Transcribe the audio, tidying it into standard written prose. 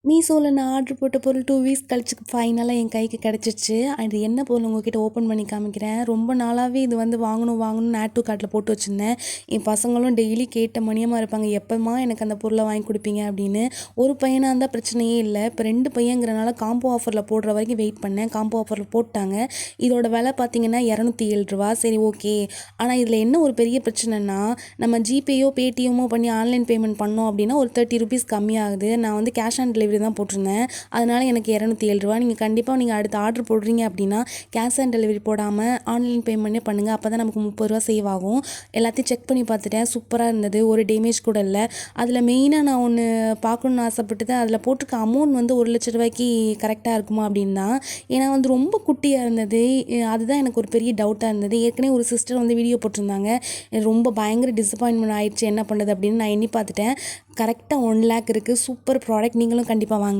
மீஷோவில் நான் ஆர்டர் போட்ட பொருள் 2 வீக்ஸ் கழிச்சு ஃபைனலாக என் கைக்கு கிடச்சிருச்சு. அது என்ன பொருள் உங்ககிட்ட ஓப்பன் பண்ணி காமிக்கிறேன். ரொம்ப நாளாகவே இது வந்து வாங்கணும்னு ஆட் டூ கார்ட்டில் போட்டு வச்சுருந்தேன். என் பசங்களும் டெய்லி கேட்ட மணியமாக இருப்பாங்க, எப்போம்மா எனக்கு அந்த பொருளை வாங்கி கொடுப்பீங்க அப்படின்னு. ஒரு பையனாக இருந்தால் பிரச்சனையே இல்லை. இப்போ 2 பையங்கிறனால காம்போ ஆஃபரில் போடுற வரைக்கும் வெயிட் பண்ணேன். காம்போ ஆஃபரில் போட்டாங்க. இதோட விலை பார்த்தீங்கன்னா ரூ. 207. சரி, ஓகே. ஆனால் இதில் என்ன ஒரு பெரிய பிரச்சனைனா, நம்ம ஜிபேயோ பேடிஎம்மோ பண்ணி ஆன்லைன் பேமெண்ட் பண்ணோம் அப்படின்னா ஒரு ₹30 கம்மியாகுது. நான் வந்து கேஷ் ஆன் டெலிவரி தான் போட்டிருந்தேன். அதனால எனக்கு ரூ. 207. நீங்கள் கண்டிப்பாக அடுத்த ஆர்டர் போடுறீங்க அப்படின்னா கேஷ் ஆன் டெலிவரி போடாமல் ஆன்லைன் பேமெண்ட்டே பண்ணுங்கள். அப்போ தான் நமக்கு ₹30 சேவ் ஆகும். எல்லாத்தையும் செக் பண்ணி பார்த்துட்டேன். சூப்பராக இருந்தது. ஒரு டேமேஜ் கூட இல்லை. அதில் மெயினாக நான் ஒன்று பார்க்கணுன்னு ஆசைப்பட்டது, அதில் போட்டிருக்க அமௌண்ட் வந்து ₹1,00,000 கரெக்டாக இருக்குமா அப்படின்னு தான். ஏன்னா வந்து ரொம்ப குட்டியாக இருந்தது. அதுதான் எனக்கு ஒரு பெரிய டவுட்டாக இருந்தது. ஏற்கனவே ஒரு சிஸ்டர் வந்து வீடியோ போட்டிருந்தாங்க. ரொம்ப பயங்கர டிசப்பாயின்மெண்ட் ஆயிடுச்சு, என்ன பண்ணுறது அப்படின்னு. நான் எண்ணி பார்த்துட்டேன். கரெக்டாக 1 லேக் இருக்குது. Super product. நீங்களும் கண்டிப்பாக வாங்க.